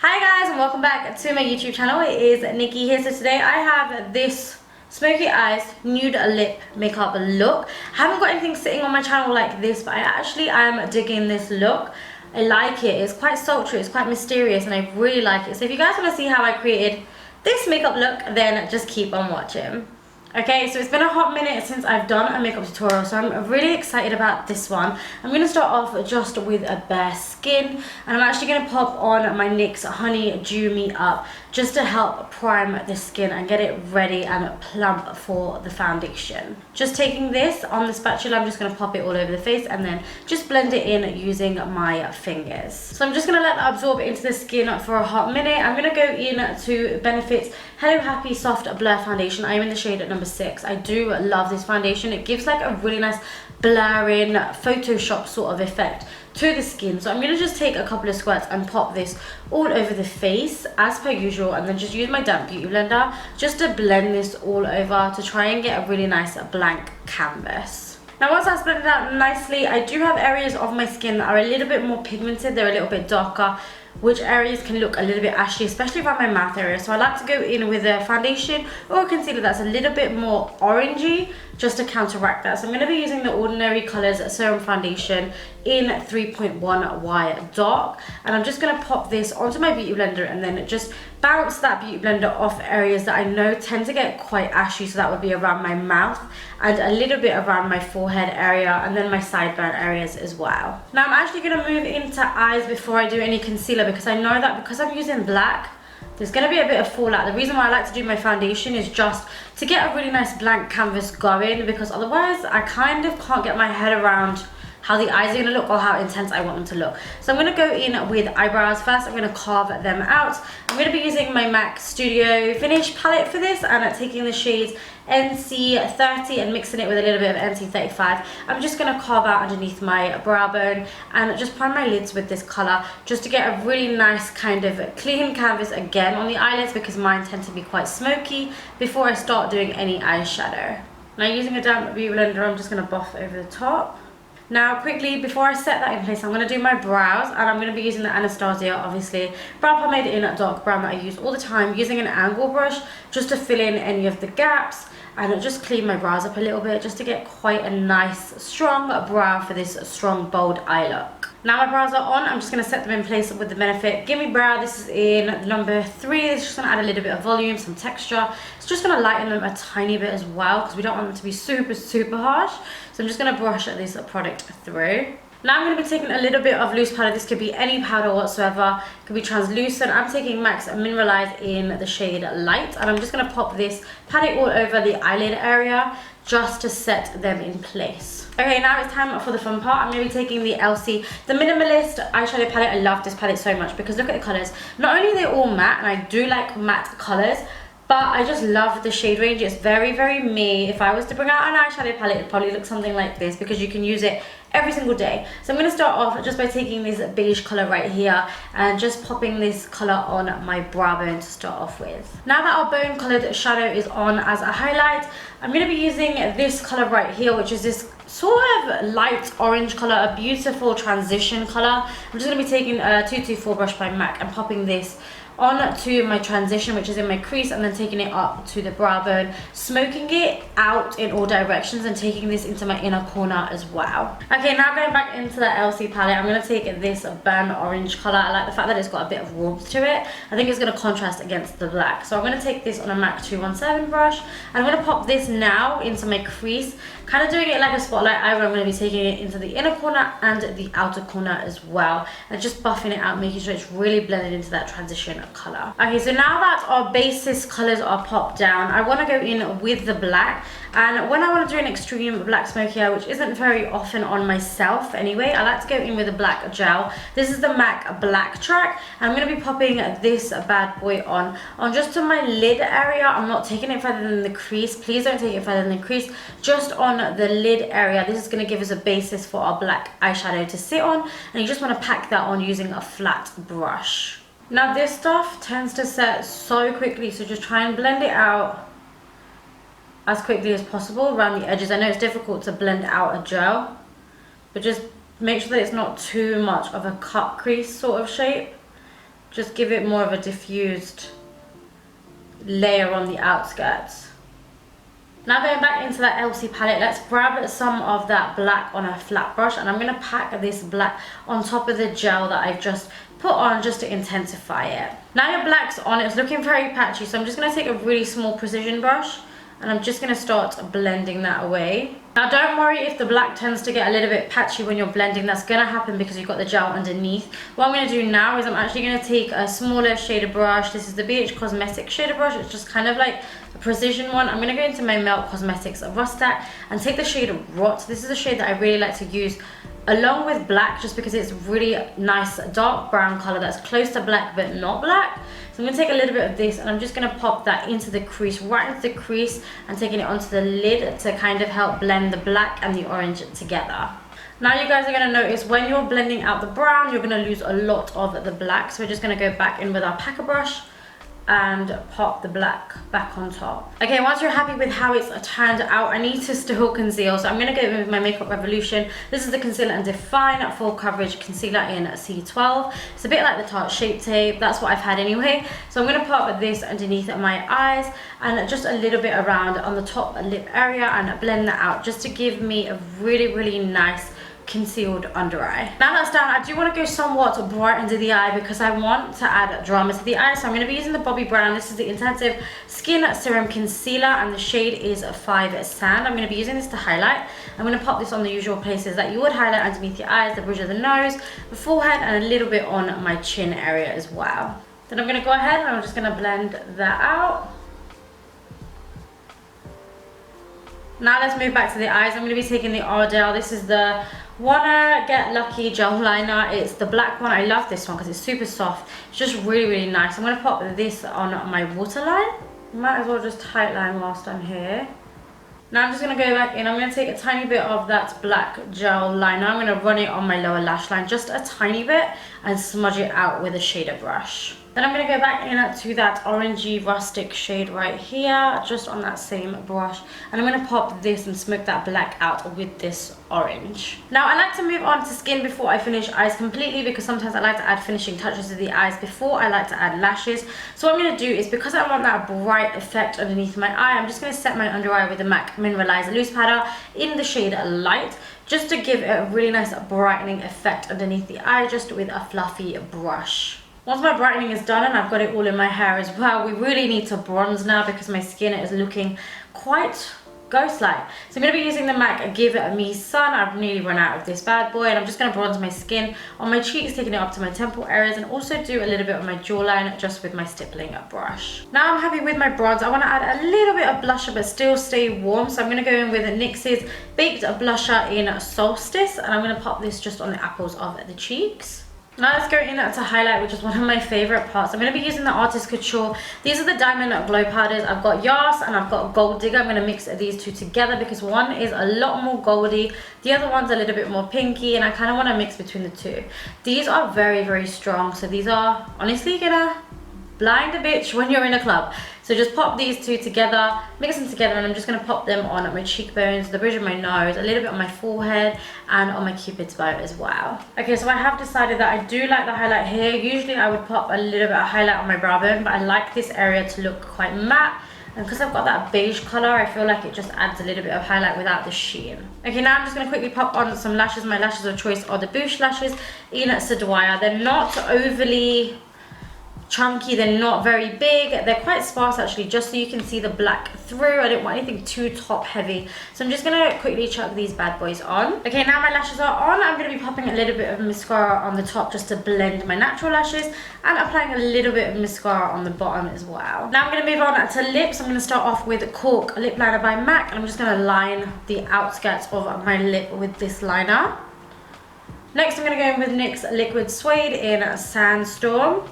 Hi guys and welcome back to my YouTube channel. It is Nikki here. So today I have this smoky eyes nude lip makeup look. I haven't got anything sitting on my channel like this, but I am digging this look. I like it. It's quite sultry, it's quite mysterious, and I really like it. So if you guys want to see how I created this makeup look, then just keep on watching. Okay, so it's been a hot minute since I've done a makeup tutorial, so I'm really excited about this one. I'm going to start off just with a bare skin, and I'm actually going to pop on my NYX Honey Dew Me Up just to help prime the skin and get it ready and plump for the foundation. Just taking this on the spatula, I'm just going to pop it all over the face and then just blend it in using my fingers. So I'm just going to let that absorb into the skin for a hot minute. I'm going to go in to Benefit's Hello Happy Soft Blur Foundation. I am in the shade at number 6. I do love this foundation. It gives like a really nice blurring Photoshop sort of effect to the skin. So I'm going to just take a couple of squirts and pop this all over the face as per usual, and then just use my damp beauty blender just to blend this all over to try and get a really nice blank canvas. Now once that's blended out nicely, I do have areas of my skin that are a little bit more pigmented, they're a little bit darker, which areas can look a little bit ashy, especially around my mouth area. So I like to go in with a foundation or a concealer that's a little bit more orangey just to counteract that. So I'm going to be using the Ordinary Colours Serum Foundation in 3.1Y Dark, and I'm just going to pop this onto my beauty blender and then just bounce that beauty blender off areas that I know tend to get quite ashy. So that would be around my mouth and a little bit around my forehead area and then my sideburn areas as well. Now I'm actually going to move into eyes before I do any concealer, because I know that because I'm using black, there's going to be a bit of fallout. The reason why I like to do my foundation is just to get a really nice blank canvas going, because otherwise I kind of can't get my head around how the eyes are going to look or how intense I want them to look. So I'm going to go in with eyebrows first. I'm going to carve them out. I'm going to be using my MAC Studio Finish palette for this, and taking the shades NC30 and mixing it with a little bit of NC35. I'm just going to carve out underneath my brow bone and just prime my lids with this colour just to get a really nice kind of clean canvas again on the eyelids, because mine tend to be quite smoky before I start doing any eyeshadow. Now using a damp beauty blender, I'm just going to buff over the top. Now quickly, before I set that in place, I'm going to do my brows, and I'm going to be using the Anastasia, obviously, brow pomade in dark brown that I use all the time, using an angle brush just to fill in any of the gaps and just clean my brows up a little bit just to get quite a nice strong brow for this strong bold eye look. Now my brows are on, I'm just going to set them in place with the Benefit Gimme Brow. This is in number 3. This is just going to add a little bit of volume, some texture. It's just going to lighten them a tiny bit as well, because we don't want them to be super harsh. So I'm just going to brush this product through. Now I'm going to be taking a little bit of loose powder. This could be any powder whatsoever. It could be translucent. I'm taking MAC's Mineralise in the shade Light, and I'm just going to pop this, pat it all over the eyelid area just to set them in place. Okay, now it's time for the fun part. I'm going to be taking the ELCIE, the Minimalist eyeshadow palette. I love this palette so much because look at the colours. Not only are they all matte, and I do like matte colours, but I just love the shade range. It's very me. If I was to bring out an eyeshadow palette, it'd probably look something like this, because you can use it every single day. So I'm going to start off just by taking this beige colour right here and just popping this colour on my brow bone to start off with. Now that our bone coloured shadow is on as a highlight, I'm going to be using this colour right here, which is this sort of light orange colour, a beautiful transition colour. I'm just going to be taking a 224 brush by MAC and popping this on to my transition, which is in my crease, and then taking it up to the brow bone, smoking it out in all directions and taking this into my inner corner as well. Okay, now going back into the ELCIE palette, I'm going to take this burnt orange colour. I like the fact that it's got a bit of warmth to it. I think it's going to contrast against the black. So I'm going to take this on a MAC 217 brush, and I'm going to pop this now into my crease, kind of doing it like a spotlight eye, where I'm going to be taking it into the inner corner and the outer corner as well, and just buffing it out, making sure it's really blended into that transition color. Okay, so now that our basis colors are popped down, I want to go in with the black. And when I want to do an extreme black smoky eye, which isn't very often on myself anyway, I like to go in with a black gel. This is the MAC Black Track, and I'm going to be popping this bad boy on just to my lid area. I'm not taking it further than the crease. Please don't take it further than the crease, just on the lid area. This is going to give us a basis for our black eyeshadow to sit on, and you just want to pack that on using a flat brush. Now this stuff tends to set so quickly, so just try and blend it out as quickly as possible around the edges. I know it's difficult to blend out a gel, but just make sure that it's not too much of a cut crease sort of shape. just give it more of a diffused layer on the outskirts. Now going back into that ELCIE palette, let's grab some of that black on a flat brush, and I'm going to pack this black on top of the gel that I've just put on just to intensify it. Now your black's on, it's looking very patchy, so I'm just going to take a really small precision brush and I'm just going to start blending that away. Now don't worry if the black tends to get a little bit patchy when you're blending. That's going to happen because you've got the gel underneath. What I'm going to do now is I'm actually going to take a smaller shader brush. This is the BH Cosmetics shader brush. It's just kind of like a precision one. I'm going to go into my Melt Cosmetics Rustak and take the shade Rott. This is a shade that I really like to use along with black, just because it's really nice dark brown color that's close to black but not black. So I'm going to take a little bit of this and I'm just going to pop that into the crease, right into the crease, and taking it onto the lid to kind of help blend the black and the orange together. Now you guys are going to notice when you're blending out the brown, you're going to lose a lot of the black. So we're just going to go back in with our packer brush and pop the black back on top. Okay, once you're happy with how it's turned out, I need to still conceal. So I'm going to go in with my Makeup Revolution. This is the Conceal and Define Full Coverage Concealer in C12. It's a bit like the Tarte Shape Tape. That's what I've had anyway. So I'm going to pop this underneath my eyes and just a little bit around on the top lip area and blend that out just to give me a really, really nice concealed under eye. Now that's done, I do want to go somewhat bright under the eye because I want to add drama to the eye. So I'm going to be using the BOBBI Brown. This is the Intensive Skin Serum Concealer and the shade is 5 Sand. I'm going to be using this to highlight. I'm going to pop this on the usual places that you would highlight underneath your eyes, the bridge of the nose, the forehead, and a little bit on my chin area as well. Then I'm going to go ahead and I'm just going to blend that out. Now let's move back to the eyes. I'm going to be taking the Ardell. This is the Wanna Get Lucky gel liner. It's the black one. I love this one because it's super soft. It's just really, really nice. I'm going to pop this on my waterline. Might as well just tightline whilst I'm here. Now I'm just going to go back in. I'm going to take a tiny bit of that black gel liner. I'm going to run it on my lower lash line just a tiny bit and smudge it out with a shader brush. Then I'm going to go back in to that orangey rustic shade right here, just on that same brush. And I'm going to pop this and smoke that black out with this orange. Now I like to move on to skin before I finish eyes completely, because sometimes I like to add finishing touches to the eyes before I like to add lashes. So what I'm going to do is, because I want that bright effect underneath my eye, I'm just going to set my under eye with the MAC Mineralise Loose Powder in the shade Light, just to give it a really nice brightening effect underneath the eye, just with a fluffy brush. Once my brightening is done and I've got it all in my hair as well, we really need to bronze now because my skin is looking quite ghost-like. So I'm going to be using the MAC Give Me Sun. I've nearly run out of this bad boy, and I'm just going to bronze my skin on my cheeks, taking it up to my temple areas, and also do a little bit of my jawline just with my stippling brush. Now I'm happy with my bronze. I want to add a little bit of blusher but still stay warm, so I'm going to go in with NYX's Baked Blusher in Solstice, and I'm going to pop this just on the apples of the cheeks. Now let's go in to highlight, which is one of my favorite parts. I'm going to be using the Artist Couture. These are the Diamond Glow Powders. I've got Yasss and I've got Gold Digger. I'm going to mix these two together because one is a lot more goldy, the other one's a little bit more pinky, and I kind of want to mix between the two. These are very, very strong, so these are honestly gonna blind a bitch when you're in a club. So just pop these two together, mix them together, and I'm just going to pop them on my cheekbones, the bridge of my nose, a little bit on my forehead, and on my cupid's bow as well. Okay, so I have decided that I do like the highlight here. Usually I would pop a little bit of highlight on my brow bone, but I like this area to look quite matte. And because I've got that beige colour, I feel like it just adds a little bit of highlight without the sheen. Okay, now I'm just going to quickly pop on some lashes. My lashes of choice are the BOUCHE lashes in Seduire. They're not overly chunky, they're not very big, they're quite sparse actually, just so you can see the black through. I don't want anything too top heavy, so I'm just gonna quickly chuck these bad boys on. Okay, now my lashes are on. I'm gonna be popping a little bit of mascara on the top just to blend my natural lashes, and applying a little bit of mascara on the bottom as well. Now I'm gonna move on to lips. I'm gonna start off with Cork Lip Liner by MAC, and I'm just gonna line the outskirts of my lip with this liner. Next I'm gonna go in with NYX Liquid Suede in Sandstorm.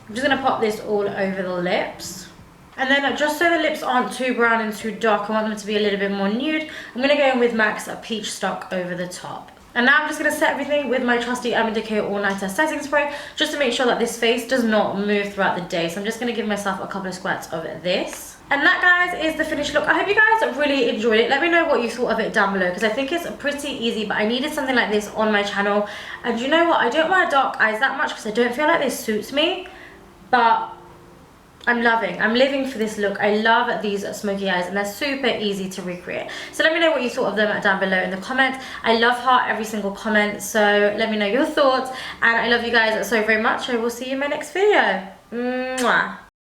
I'm just going to pop this all over the lips. And then just so the lips aren't too brown and too dark, I want them to be a little bit more nude, I'm going to go in with MAC's Peach Stock over the top. And now I'm just going to set everything with my trusty DECAY All Nighter Setting Spray, just to make sure that this face does not move throughout the day. So I'm just going to give myself a couple of squirts of this. And that, guys, is the finished look. I hope you guys really enjoyed it. Let me know what you thought of it down below, because I think it's pretty easy, but I needed something like this on my channel. And you know what, I don't wear dark eyes that much because I don't feel like this suits me, but I'm living for this look. I love these smoky eyes, and they're super easy to recreate. So let me know what you thought of them down below in the comments. I love heart every single comment, so let me know your thoughts. And I love you guys so very much. I will see you in my next video. Mwah.